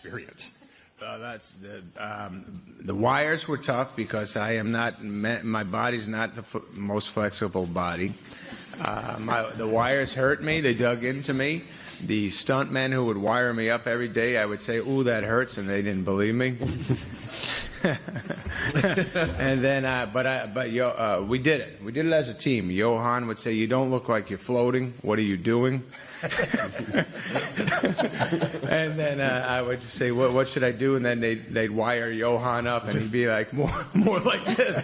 experience? The wires were tough because I am not, my body's not the most flexible body. The wires hurt me. They dug into me. The stuntmen who would wire me up every day, I would say, "Ooh, that hurts," and they didn't believe me. And then, we did it. We did it as a team. Johan would say, "You don't look like you're floating. What are you doing?" And then I would say, "What should I do?" And then they'd wire Johan up, and he'd be like, "More like this."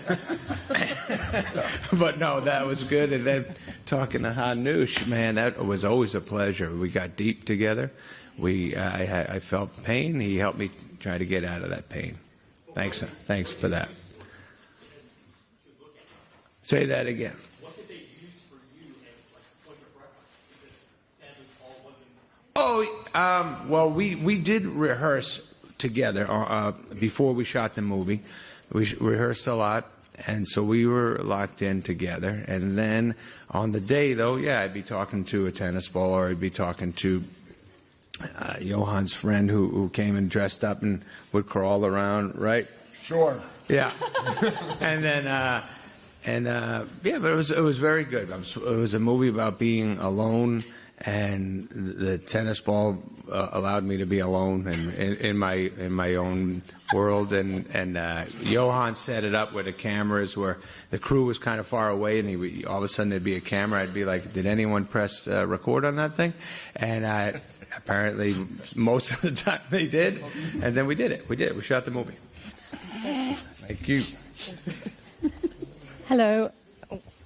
But no, that was good. And then talking to Hanush, man, that was always a pleasure. We got deep together. I felt pain. He helped me try to get out of that pain. Thanks for that. Say that again. What did they use for you as like a point of reference? Because Sandler Paul wasn't. Well, we did rehearse together before we shot the movie. We rehearsed a lot, and so we were locked in together. And then on the day, though, yeah, I'd be talking to a tennis ball, or I'd be talking to Johan's friend who came and dressed up and would crawl around, right? Sure. Yeah. And then, but it was very good. It was a movie about being alone, and the tennis ball allowed me to be alone in my own world. And Johan set it up with the cameras where the crew was kind of far away, and all of a sudden there'd be a camera. I'd be like, "Did anyone press record on that thing?" And apparently most of the time they did, and then we did it. We shot the movie. Thank you. Hello.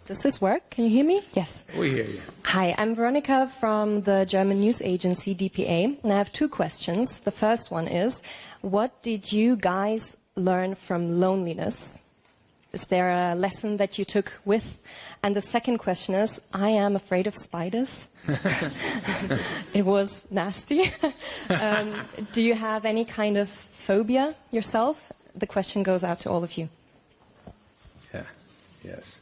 Does this work? Can you hear me? Yes. We hear you. Hi, I'm Veronica from the German news agency DPA, and I have two questions. The first one is, what did you guys learn from loneliness? Is there a lesson that you took with? And the second question is, I am afraid of spiders. It was nasty. Do you have any kind of phobia yourself? The question goes out to all of you. Yeah. Yes.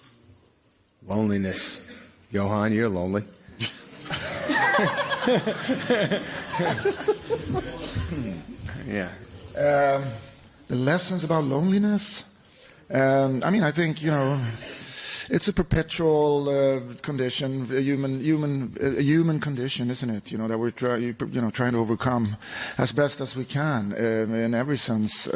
Loneliness. Johan, you're lonely. Yeah. The lessons about loneliness. I think, it's a perpetual condition, a human condition, isn't it? That we're trying to overcome as best as we can in every sense.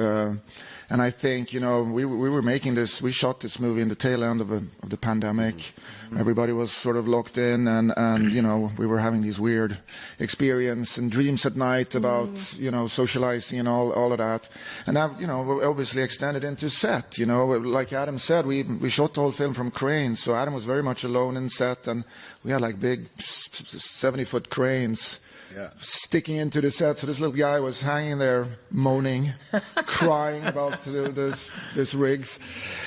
And I think, we were making this. We shot this movie in the tail end of the pandemic. Mm-hmm. Everybody was sort of locked in, and we were having these weird experiences and dreams at night about socializing and all of that. And that obviously extended into set. Like Adam said, we shot the whole film from cranes. So Adam was very much alone in set, and we had like big 70-foot cranes. Yeah. Sticking into the set, so this little guy was hanging there, moaning, crying about this rigs.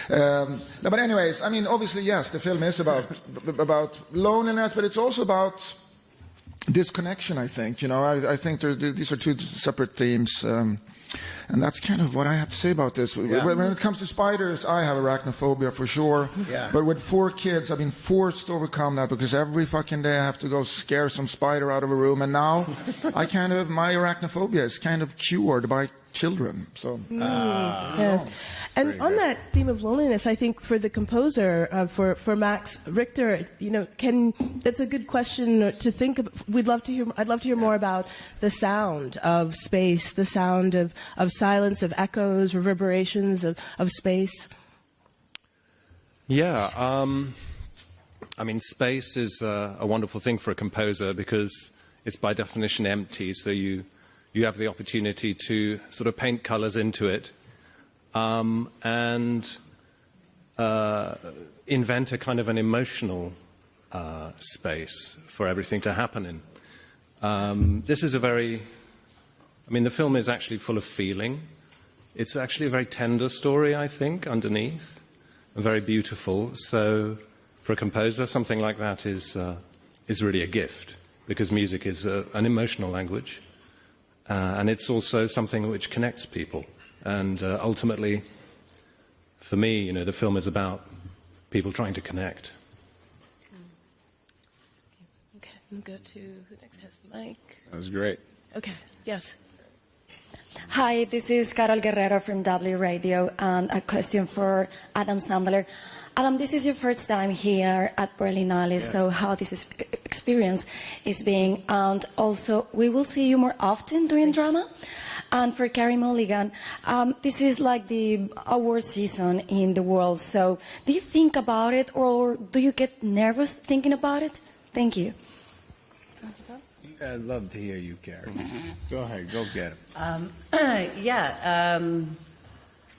But anyways, obviously, yes, the film is about loneliness, but it's also about disconnection. I think, I think these are two separate themes. And that's kind of what I have to say about this. Yeah. When it comes to spiders, I have arachnophobia for sure. Yeah. But with 4 kids, I've been forced to overcome that because every fucking day I have to go scare some spider out of a room. And now my arachnophobia is kind of cured by children. So. Yes. And on that theme of loneliness, I think for the composer, for Max Richter, that's a good question to think of. I'd love to hear more about the sound of space, the sound of silence, of echoes, reverberations of space. Yeah, space is a wonderful thing for a composer because it's by definition empty, so you have the opportunity to sort of paint colors into it. And invent a kind of an emotional space for everything to happen in. This is the film is actually full of feeling. It's actually a very tender story, I think, underneath, and very beautiful. So for a composer, something like that is really a gift, because music is an emotional language, and it's also something which connects people. And ultimately, for me, the film is about people trying to connect. Okay, we'll go to who next has the mic. That was great. Okay, yes. Hi, this is Carol Guerrero from W Radio, and a question for Adam Sandler. Adam, this is your first time here at Berlinale, yes. So how this experience is being, and also we will see you more often doing drama. And for Carey Mulligan, this is like the award season in the world, so do you think about it, or do you get nervous thinking about it? Thank you. I'd love to hear you, Carey. Go ahead, go get him.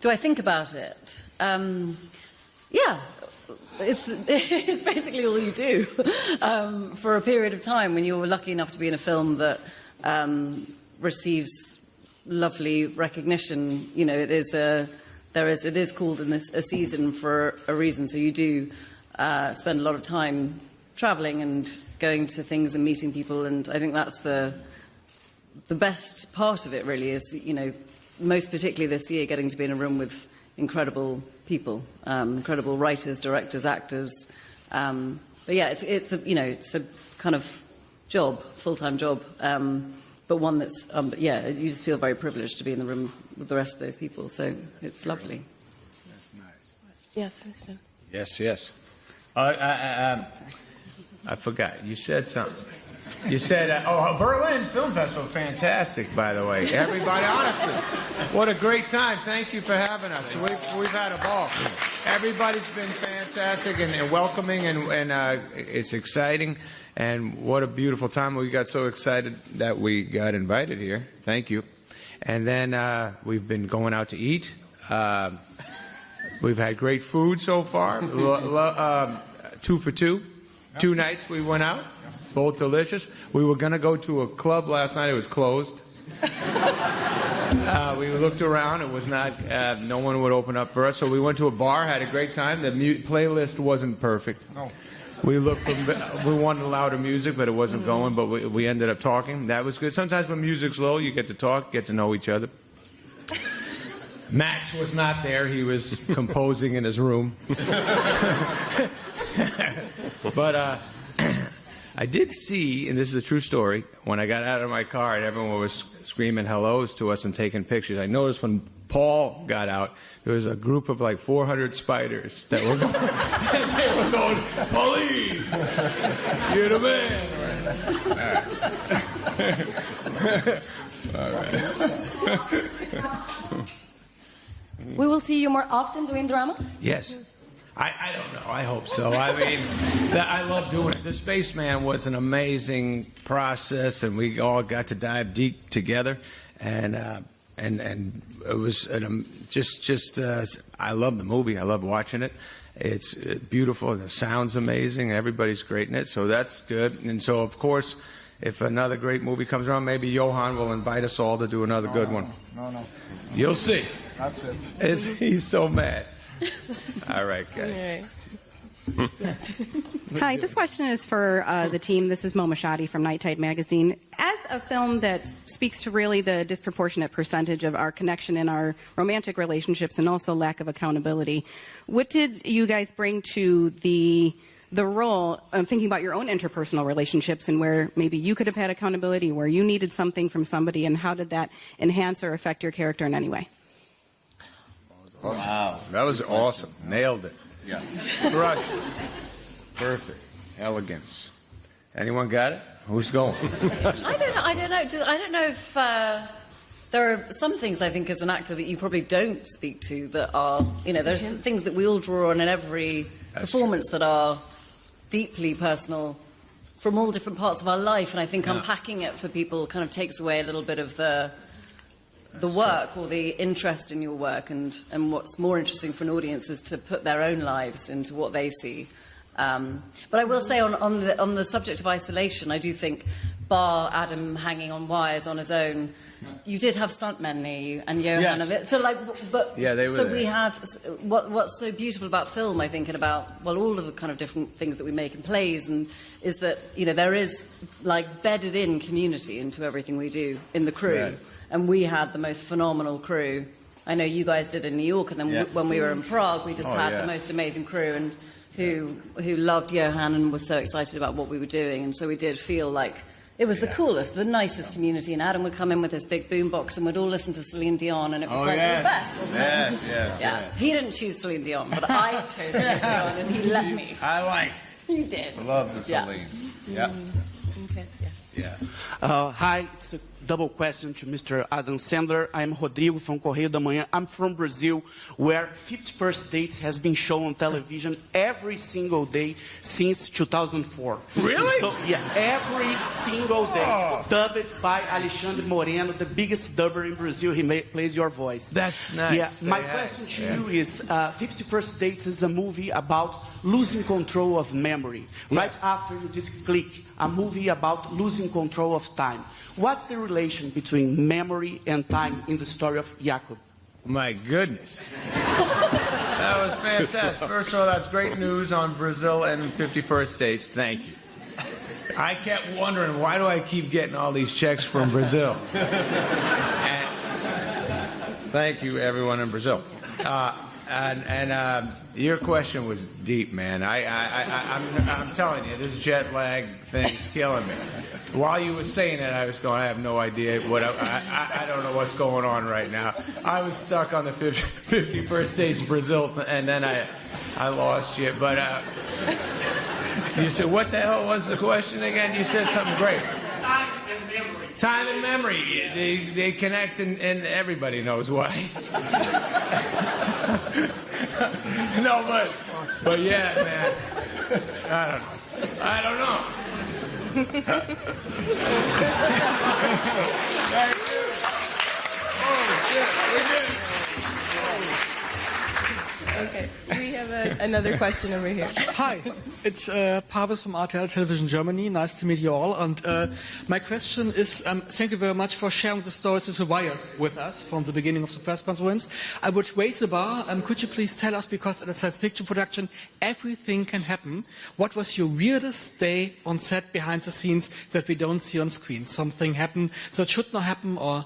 Do I think about it? Yeah, it's basically all you do for a period of time when you're lucky enough to be in a film that receives lovely recognition. You know, it is called a season for a reason. So you do spend a lot of time traveling and going to things and meeting people, and I think that's the best part of it. Really, is, you know, most particularly this year, getting to be in a room with incredible people, incredible writers, directors, actors. But yeah, it's a kind of job, full-time job, but one that's you just feel very privileged to be in the room with the rest of those people. So it's lovely. That's nice. Yes. Yes. I forgot. You said something. You said, Berlin Film Festival, fantastic, by the way. Everybody, honestly, what a great time. Thank you for having us. We've had a ball. Everybody's been fantastic and welcoming, and it's exciting. And what a beautiful time. We got so excited that we got invited here. Thank you. And then we've been going out to eat. We've had great food so far. 2 for 2. 2 nights we went out, both delicious. We were going to go to a club last night. It was closed. We looked around. It was not, no one would open up for us. So we went to a bar, had a great time. The playlist wasn't perfect. No. We wanted louder music, but it wasn't going. But we ended up talking. That was good. Sometimes when music's low, you get to talk, get to know each other. Max was not there. He was composing in his room. But I did see, and this is a true story, when I got out of my car and everyone was screaming hellos to us and taking pictures, I noticed when Paul got out, there was a group of like 400 spiders that were going, and they were going, Pauline, you're the man. All right. We will see you more often doing drama? Yes. I don't know. I hope so. I mean, I love doing it. The Spaceman was an amazing process, and we all got to dive deep together, and it was I love the movie. I love watching it. It's beautiful. The sound's amazing. Everybody's great in it, so that's good. And so, of course, if another great movie comes around, maybe Johan will invite us all to do another good one. No. You'll see. That's it. He's so mad. All right, guys. Yes. Hi, this question is for the team. This is Mo Mashadi from Night Tide Magazine. As a film that speaks to really the disproportionate percentage of our connection in our romantic relationships and also lack of accountability, what did you guys bring to the role of thinking about your own interpersonal relationships and where maybe you could have had accountability, where you needed something from somebody, and how did that enhance or affect your character in any way? Awesome. Wow, that was awesome. Nailed it. Yeah. Crushed. Perfect. Elegance. Anyone got it? Who's going? I don't know if there are some things, I think, as an actor that you probably don't speak to that are, you know, there's things that we all draw on in every performance that are deeply personal from all different parts of our life, and I think unpacking it for people kind of takes away a little bit of the work or the interest in your work, and what's more interesting for an audience is to put their own lives into what they see. But I will say on the subject of isolation, I do think, bar Adam hanging on wires on his own, you did have stuntmen near you and Johan of it. So they were there. We had what's so beautiful about film, I think, and about all of the kind of different things that we make in plays, and is that, you know, there is like bedded in community into everything we do in the crew. Right. And we had the most phenomenal crew. I know you guys did in New York, and then when we were in Prague, we just had the most amazing crew, and who loved Johan and was so excited about what we were doing. And so we did feel like It was the coolest, the nicest community, and Adam would come in with his big boombox and we'd all listen to Celine Dion, and it was the best, wasn't it? Yes. He didn't choose Celine Dion, but I chose Celine Dion, and he let me. I like. You did. Love the Celine. Yeah. Okay, yeah. Hi, it's a double question to Mr. Adam Sandler. I'm Rodrigo from Correio da Manhã. I'm from Brazil, where 51st Dates has been shown on television every single day since 2004. Really? So, yeah, every single day. Dubbed by Alexandre Moreno, the biggest dubber in Brazil. He plays your voice. That's nice. Yeah, my question to you is, 51st Dates is a movie about losing control of memory. Right after you did Click, a movie about losing control of time. What's the relation between memory and time in the story of Jacob? My goodness. That was fantastic. First of all, that's great news on Brazil and 51st Dates. Thank you. I kept wondering, why do I keep getting all these checks from Brazil? And thank you, everyone in Brazil. Your question was deep, man. I'm telling you, this jet lag thing's killing me. While you were saying it, I was going, I have no idea what I don't know what's going on right now. I was stuck on the 51st Dates Brazil, and then I lost you. But you said, what the hell was the question again? You said something great. Time and memory. Time and memory. They connect, and everybody knows why. No, but yeah, man. I don't know. Thank you. Oh, shit, we did it. Okay, we have another question over here. Hi, it's Pavis from RTL Television Germany. Nice to meet you all. And my question is, thank you very much for sharing the stories of the wires with us from the beginning of the press conference. I would raise the bar. Could you please tell us, because at a science fiction production, everything can happen. What was your weirdest day on set behind the scenes that we don't see on screen? Something happened that should not happen, or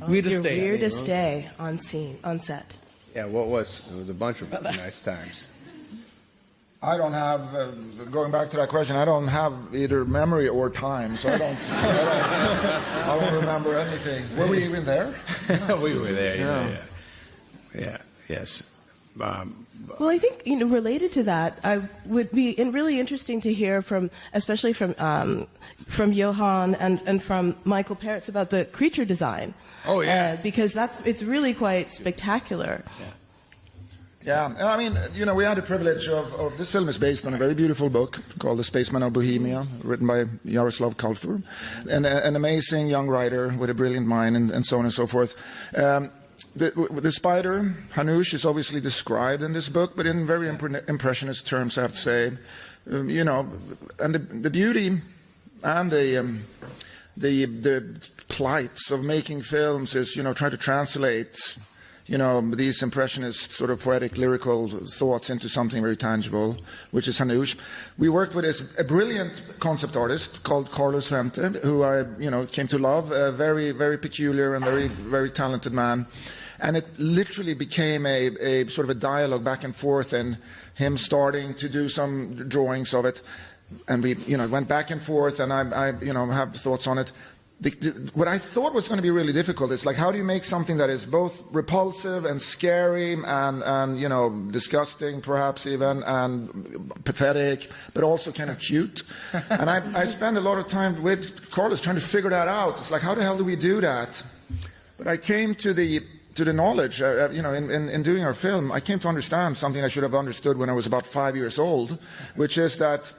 weirdest day? Your weirdest day on set. Yeah, it was a bunch of nice times. I don't have, going back to that question, I don't have either memory or time, so I don't remember anything. Were we even there? We were there, yeah. Yes. Well, I think, related to that, I would be really interesting to hear from, especially from Johan and from Michael Peretz about the creature design. Oh, yeah. Because it's really quite spectacular. Yeah, I mean, we had the privilege of this film is based on a very beautiful book called The Spaceman of Bohemia, written by Jaroslav Kalfur, and an amazing young writer with a brilliant mind, and so on and so forth. The spider, Hanush, is obviously described in this book, but in very impressionist terms, I have to say. And the beauty and the plights of making films is, try to translate, these impressionist sort of poetic, lyrical thoughts into something very tangible, which is Hanush. We worked with a brilliant concept artist called Carlos Fuente, who I, came to love, a very, very peculiar and very, very talented man. And it literally became a sort of a dialogue back and forth, and him starting to do some drawings of it. And we, went back and forth, and I have thoughts on it. What I thought was going to be really difficult is, like, how do you make something that is both repulsive and scary and disgusting, perhaps even, and pathetic, but also kind of cute. And I spent a lot of time with Carlos trying to figure that out. It's like, how the hell do we do that? But I came to the knowledge, in doing our film, I came to understand something I should have understood when I was about 5 years old, which is that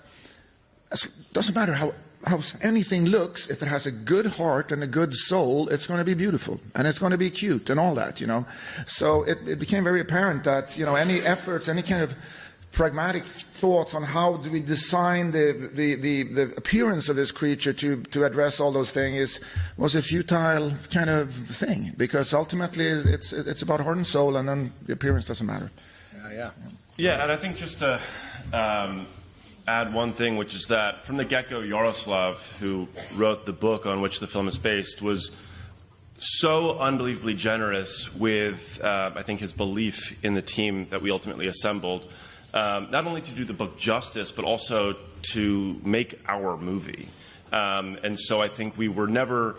it doesn't matter how anything looks, if it has a good heart and a good soul, it's going to be beautiful, and it's going to be cute and all that, So it became very apparent that, any efforts, any kind of pragmatic thoughts on how do we design the appearance of this creature to address all those things was a futile kind of thing, because ultimately it's about heart and soul, and then the appearance doesn't matter. Yeah, and I think just to add one thing, which is that from the get-go, Jaroslav, who wrote the book on which the film is based, was so unbelievably generous with, I think, his belief in the team that we ultimately assembled, not only to do the book justice, but also to make our movie. And so I think we were never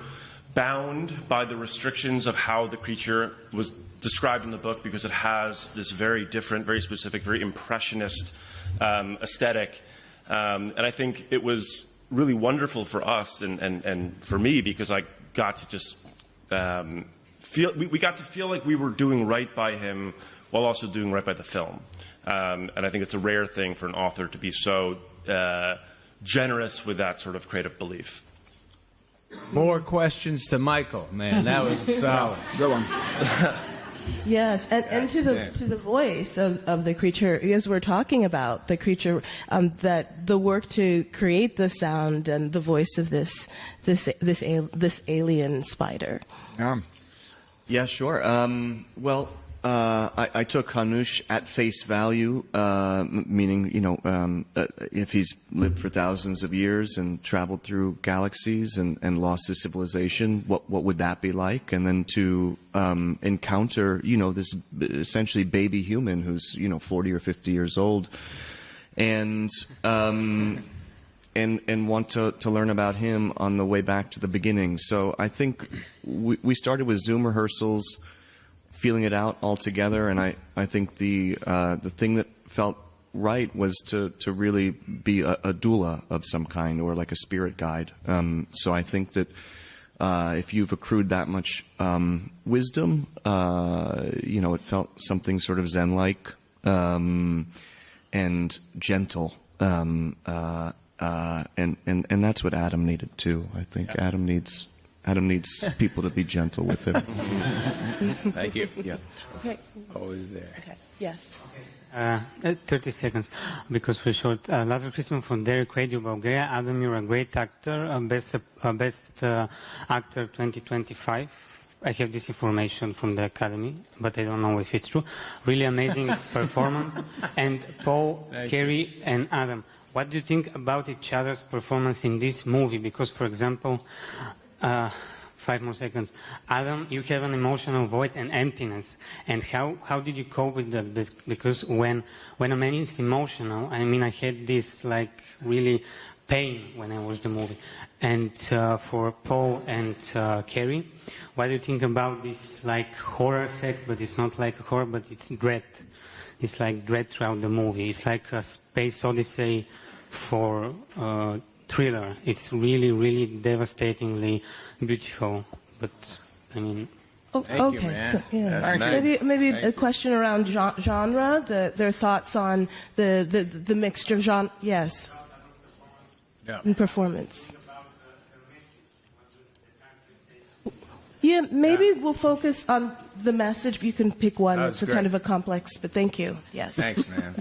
bound by the restrictions of how the creature was described in the book, because it has this very different, very specific, very impressionist aesthetic. And I think it was really wonderful for us and for me, because I got to just we got to feel like we were doing right by him while also doing right by the film. And I think it's a rare thing for an author to be so generous with that sort of creative belief. More questions to Michael, man. That was solid. Go on. Yes, and to the voice of the creature, as we're talking about the creature, that the work to create the sound and the voice of this alien spider. Yeah, sure. Well, I took Hanush at face value, meaning, if he's lived for thousands of years and traveled through galaxies and lost his civilization, what would that be like? And then to encounter, this essentially baby human who's, 40 or 50 years old, and want to learn about him on the way back to the beginning. So I think we started with Zoom rehearsals, feeling it out all together, and I think the thing that felt right was to really be a doula of some kind, or like a spirit guide. So I think that if you've accrued that much wisdom, it felt something sort of Zen-like and gentle, and that's what Adam needed too. I think Adam needs people to be gentle with him. Thank you. Yeah. Okay. Always there. Okay. Yes. 30 seconds, because we showed Lazar Christman from Derek Radio Bulgaria. Adam, you're a great actor, best actor 2025. I have this information from the Academy, but I don't know if it's true. Really amazing performance. And Paul, Carey, and Adam, what do you think about each other's performance in this movie? Because, for example, 5 more seconds. Adam, you have an emotional void and emptiness. And how did you cope with that? Because when a man is emotional, I mean, I had this really pain when I watched the movie. And for Paul and Carey, what do you think about this horror effect? But it's not like horror, but it's dread. It's like dread throughout the movie. It's like a space odyssey for thriller. It's really, really devastatingly beautiful. But I mean, Thank you, man. So, yeah. Nice. Maybe a question around genre. Their thoughts on the mixture of genre. Yes. Yeah. And performance. Yeah, maybe we'll focus on the message. You can pick one. That was It's a great. kind of a complex, but thank you. Yes. Thanks, man.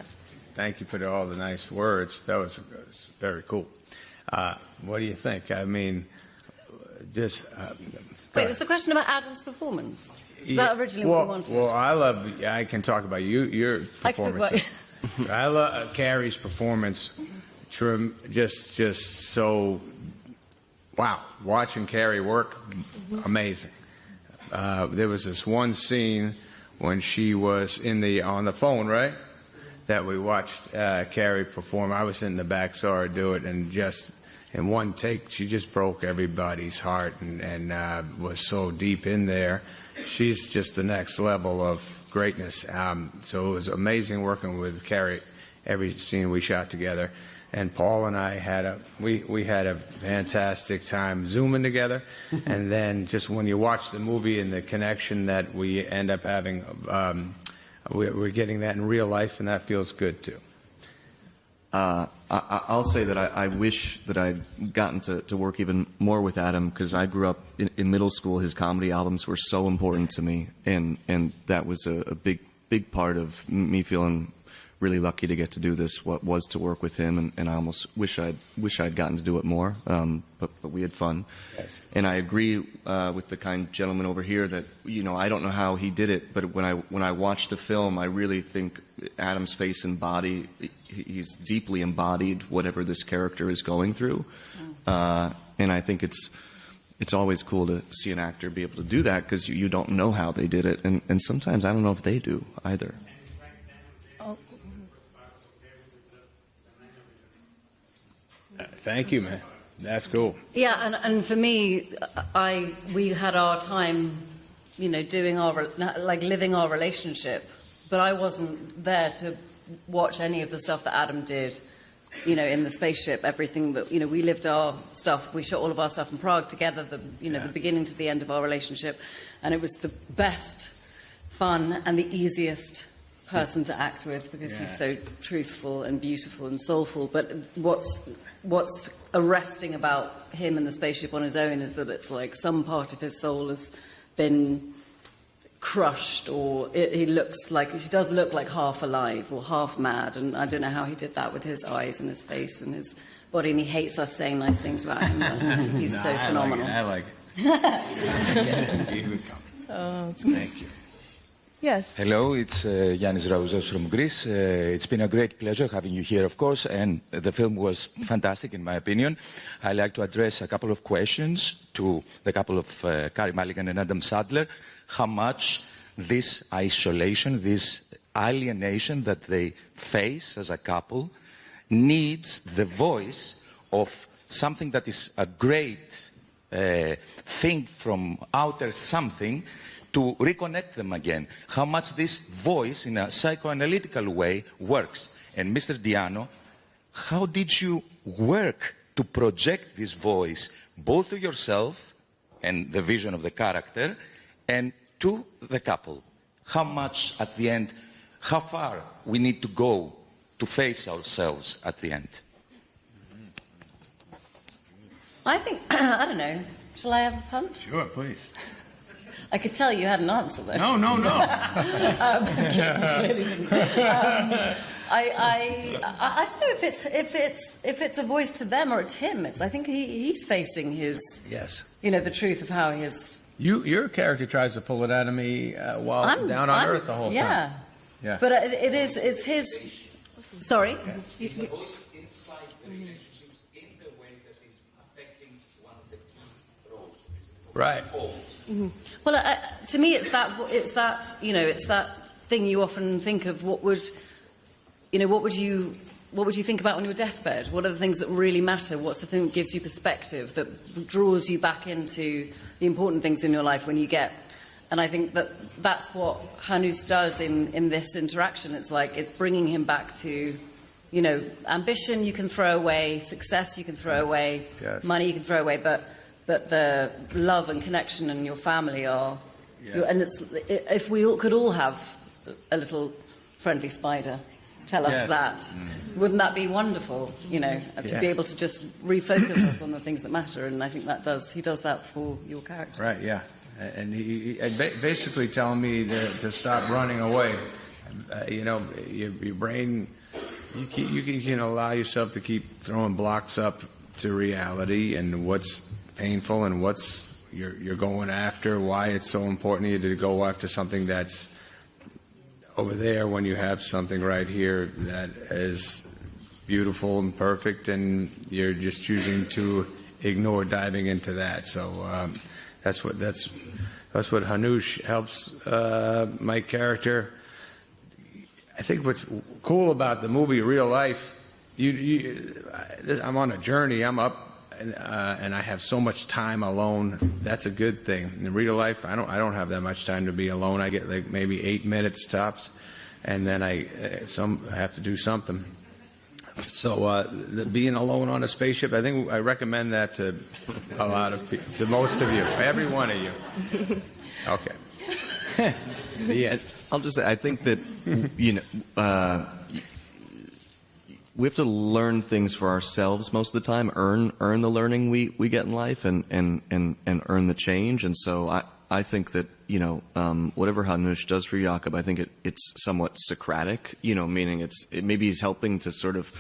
Thank you for all the nice words. That was very cool. What do you think? I mean, just... Wait, was the question about Adam's performance? Was that originally what we wanted? Well, I can talk about your I can talk about- performance. I love Carey's performance. Just so... Wow, watching Carey work, amazing. There was this one scene when she was on the phone, right? That we watched Carey perform. I was in the back, saw her do it, and just in one take, she just broke everybody's heart and was so deep in there. She's just the next level of greatness. So it was amazing working with Carey. Every scene we shot together. And Paul and I had a fantastic time Zooming together, and then just when you watch the movie and the connection that we end up having, we're getting that in real life, and that feels good too. I'll say that I wish that I'd gotten to work even more with Adam, because I grew up in middle school. His comedy albums were so important to me, and that was a big part of me feeling really lucky to get to do this. What was to work with him, and I almost wish I'd gotten to do it more. But we had fun. Yes. And I agree with the kind gentleman over here that I don't know how he did it, but when I watch the film, I really think Adam's face and body, he's deeply embodied whatever this character is going through. And I think it's always cool to see an actor be able to do that, because you don't know how they did it, and sometimes I don't know if they do either. Thank you, man. That's cool. Yeah, and for me, we had our time, you know, doing living our relationship, but I wasn't there to watch any of the stuff that Adam did, you know, in the spaceship. Everything that, you know, we lived our stuff. We shot all of our stuff in Prague together. The beginning to the end of our relationship, and it was the best fun and the easiest person to act with because he's so truthful and beautiful and soulful. But what's arresting about him and the spaceship on his own is that it's like some part of his soul has been crushed, or he does look like half alive or half mad, and I don't know how he did that with his eyes and his face and his body, and he hates us saying nice things about him, but he's so phenomenal. I like it. He would come. Oh, Thank you. Yes. Hello, it's Yanis Raouzos from Greece. It's been a great pleasure having you here, of course, and the film was fantastic, in my opinion. I'd like to address a couple of questions to the couple of Carey, Mulligan and Adam Sandler. How much this isolation, this alienation that they face as a couple needs the voice of something that is a great thing from outer something to reconnect them again. How much this voice in a psychoanalytical way works. And Mr. Diano, how did you work to project this voice both to yourself and the vision of the character and to the couple? How much at the end, how far we need to go to face ourselves at the end? I think, I don't know, shall I have a punt? Sure, please. I could tell you had an answer, though. No. Clearly didn't. I don't know if it's a voice to them or it's him. I think he's facing his, you know, the truth of how he is. Your character tries to pull it out of me while I'm down on Earth the whole time. Yeah. But it's his. Sorry. It's a voice inside the relationships in the way that is affecting one of the key roles. Right. Mm-hmm. Well, to me, it's that thing you often think of. What would you think about on your deathbed? What are the things that really matter? What's the thing that gives you perspective, that draws you back into the important things in your life when you get? And I think that's what Hanus does in this interaction. It's like it's bringing him back to, you know, ambition you can throw away, success you can throw away, money you can throw away, but the love and connection and your family are, and if we could all have a little friendly spider tell us that, wouldn't that be wonderful? You know, to be able to just refocus us on the things that matter. And I think he does that for your character. Right. Yeah. And he basically telling me to stop running away. You know, your brain, you can allow yourself to keep throwing blocks up to reality and what's painful and what's you're going after, why it's so important to you to go after something that's over there when you have something right here that is beautiful and perfect, and you're just choosing to ignore diving into that. So that's what Hanush helps my character. I think what's cool about the movie Real Life, I'm on a journey. I'm up. And I have so much time alone. That's a good thing. In real life, I don't have that much time to be alone. I get like maybe 8 minutes tops, and then I have to do something. So being alone on a spaceship, I think I recommend that to a lot of people, to most of you, every one of you. Okay. I'll just say, I think that we have to learn things for ourselves most of the time, earn the learning we get in life, and earn the change. And so I think that, whatever Hanush does for Jakob, I think it's somewhat Socratic, meaning maybe he's helping to sort of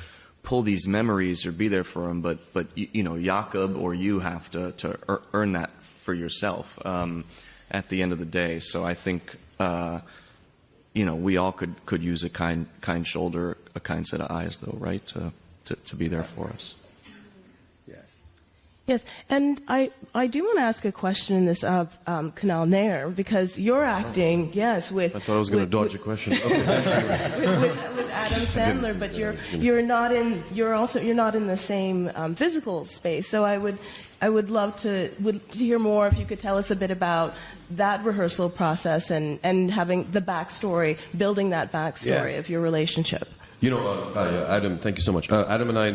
pull these memories or be there for him, but Jakob or you have to earn that for yourself at the end of the day. So I think we all could use a kind shoulder, a kind set of eyes, though, right? To be there for us. Yes. Yes, and I do want to ask a question of Canal Nair, because you're acting, yes, with... I thought I was going to dodge a question. Okay. with Adam Sandler, but you're not in the same physical space. So I would love to hear more if you could tell us a bit about that rehearsal process and having the backstory, building that backstory of your relationship. You know, Adam, thank you so much. Adam and I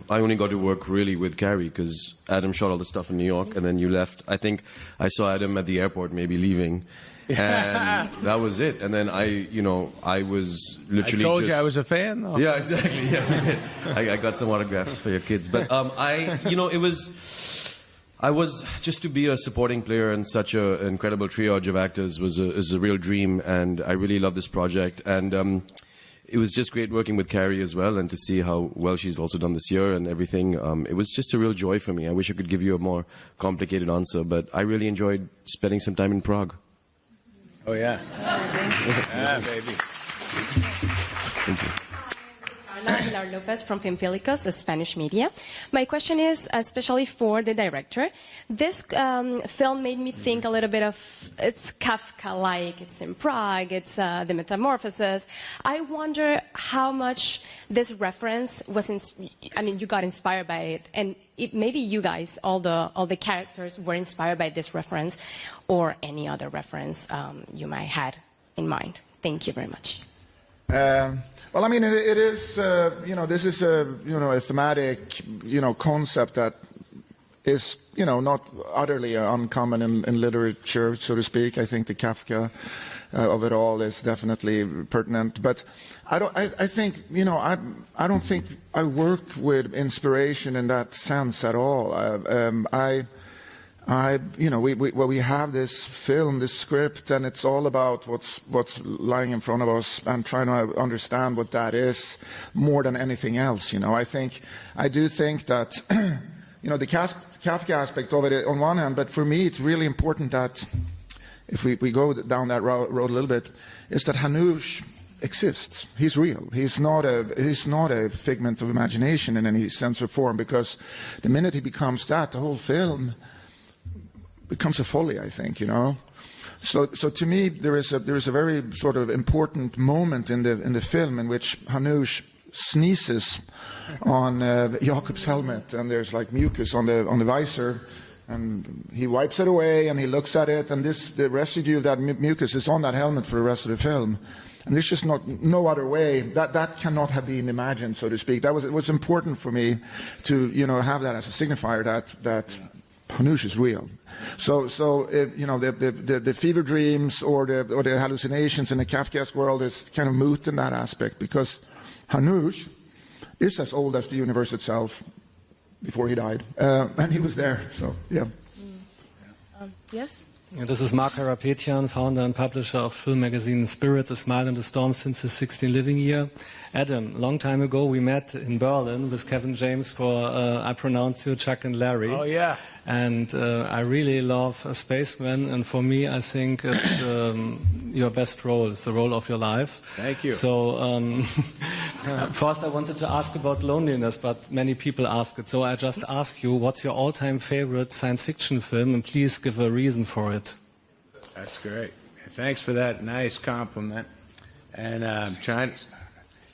I only got to work really with Carey because Adam shot all the stuff in New York and then you left. I think I saw Adam at the airport maybe leaving and that was it. And then I was literally I told you I was a fan though. Yeah, exactly. Yeah, I got some autographs for your kids. But I was just to be a supporting player in such an incredible triage of actors is a real dream, and I really love this project. And it was just great working with Carey as well, and to see how well she's also done this year and everything. It was just a real joy for me. I wish I could give you a more complicated answer, but I really enjoyed spending some time in Prague. Oh, yeah. Yeah, baby. Thank you. Pilar Lopez from Filmpilicos, the Spanish media. My question is, especially for the director, this film made me think a little bit of, it's Kafka-like, it's in Prague, it's the Metamorphosis. I wonder how much this reference was, you got inspired by it, and maybe you guys, all the characters were inspired by this reference, or any other reference you might had in mind. Thank you very much. Well, I mean, it is, this is a thematic, concept that is, not utterly uncommon in literature, so to speak. I think the Kafka of it all is definitely pertinent. But I think, I don't think I work with inspiration in that sense at all. We have this film, this script, and it's all about what's lying in front of us and trying to understand what that is more than anything else. I do think that, the Kafka aspect of it on one hand, but for me it's really important that if we go down that road a little bit, is that Hanush exists. He's real. He's not a figment of imagination in any sense or form, because the minute he becomes that, the whole film becomes a folly, I think, So to me, there is a very sort of important moment in the film in which Hanush sneezes on Jakob's helmet, and there's like mucus on the visor, and he wipes it away and he looks at it, and the residue of that mucus is on that helmet for the rest of the film. And there's just no other way that cannot have been imagined, so to speak. It was important for me to have that as a signifier that Hanush is real. So the fever dreams or the hallucinations in the Kafkaesque world is kind of moot in that aspect, because Hanush is as old as the universe itself before he died, and he was there. So yeah. Yes. This is Mark Harapetian, founder and publisher of film magazine Spirit, A Smile in the Storm since his 16th living year. Adam, long time ago we met in Berlin with Kevin James for I Pronounce You, Chuck and Larry. Oh yeah. And I really love Spaceman, and for me I think it's your best role. It's the role of your life. Thank you. So first I wanted to ask about loneliness, but many people ask it. So I just ask you, what's your all-time favorite science fiction film, and please give a reason for it. That's great. Thanks for that nice compliment. And I'm trying.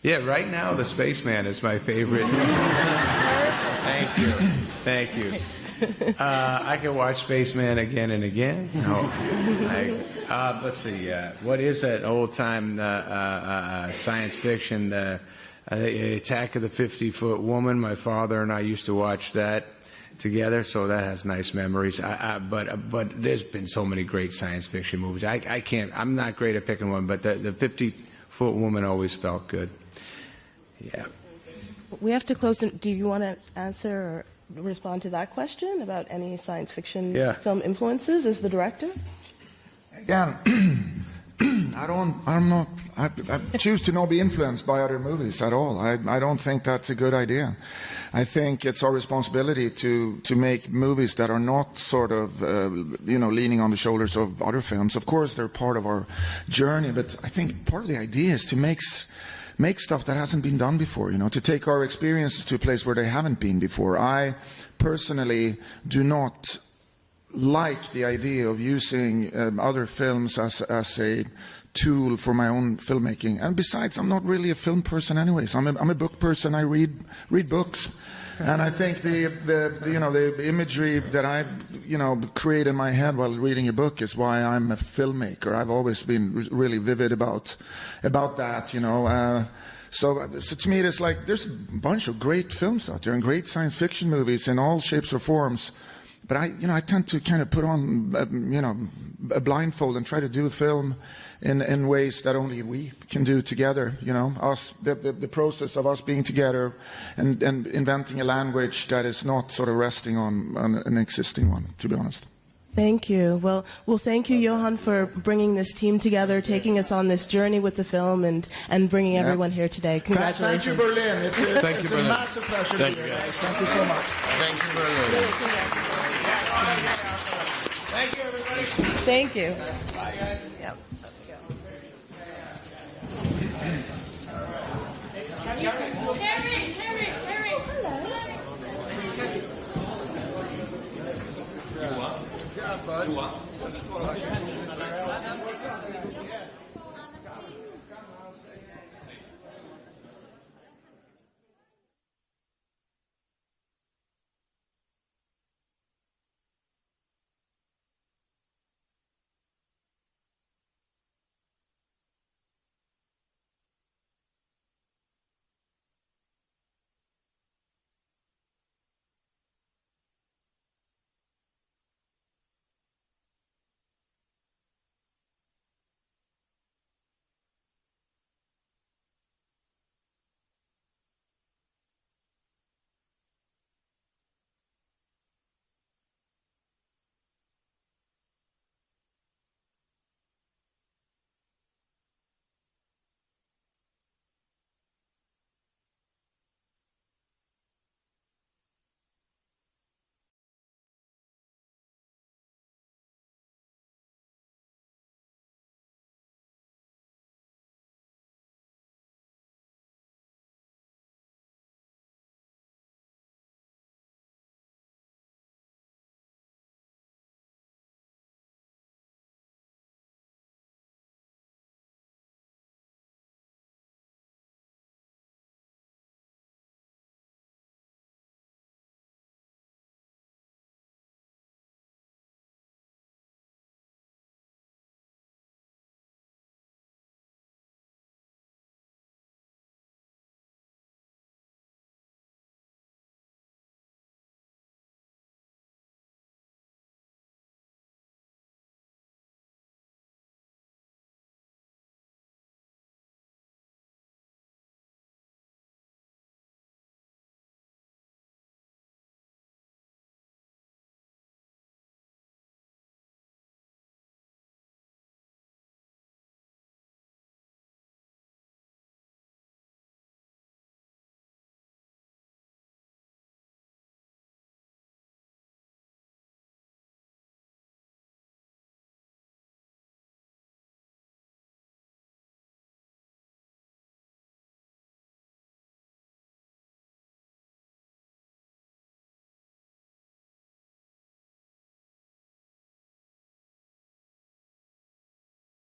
Yeah, right now the Spaceman is my favorite. Thank you. Thank you. I can watch Spaceman again and again. No, let's see. What is that old-time science fiction? The Attack of the 50-Foot Woman. My father and I used to watch that together, so that has nice memories. But there's been so many great science fiction movies. I can't. I'm not great at picking one, but the 50-Foot Woman always felt good. Yeah. We have to close. Do you want to answer or respond to that question about any science fiction film influences as the director? Again, I choose to not be influenced by other movies at all. I don't think that's a good idea. I think it's our responsibility to make movies that are not sort of, leaning on the shoulders of other films. Of course, they're part of our journey, but I think part of the idea is to make make stuff that hasn't been done before, to take our experiences to a place where they haven't been before. I personally do not like the idea of using other films as a tool for my own filmmaking. And besides, I'm not really a film person anyways. I'm a book person. I read books. And I think the imagery that I create in my head while reading a book is why I'm a filmmaker. I've always been really vivid about that. So to me, it's like there's a bunch of great films out there and great science fiction movies in all shapes or forms. But I tend to kind of put on a blindfold and try to do a film in ways that only we can do together. Us, the process of us being together and inventing a language that is not sort of resting on an existing one, to be honest. Thank you. Well, thank you, Johan, for bringing this team together, taking us on this journey with the film, and bringing everyone here today. Congratulations. Thank you, Berlin. Thank you, it's a massive pleasure to be here, guys. Thank you so much. Thank you, Berlin. Thank you, everybody. Thank you. Bye, guys. Yep. Carey. Yeah, bud.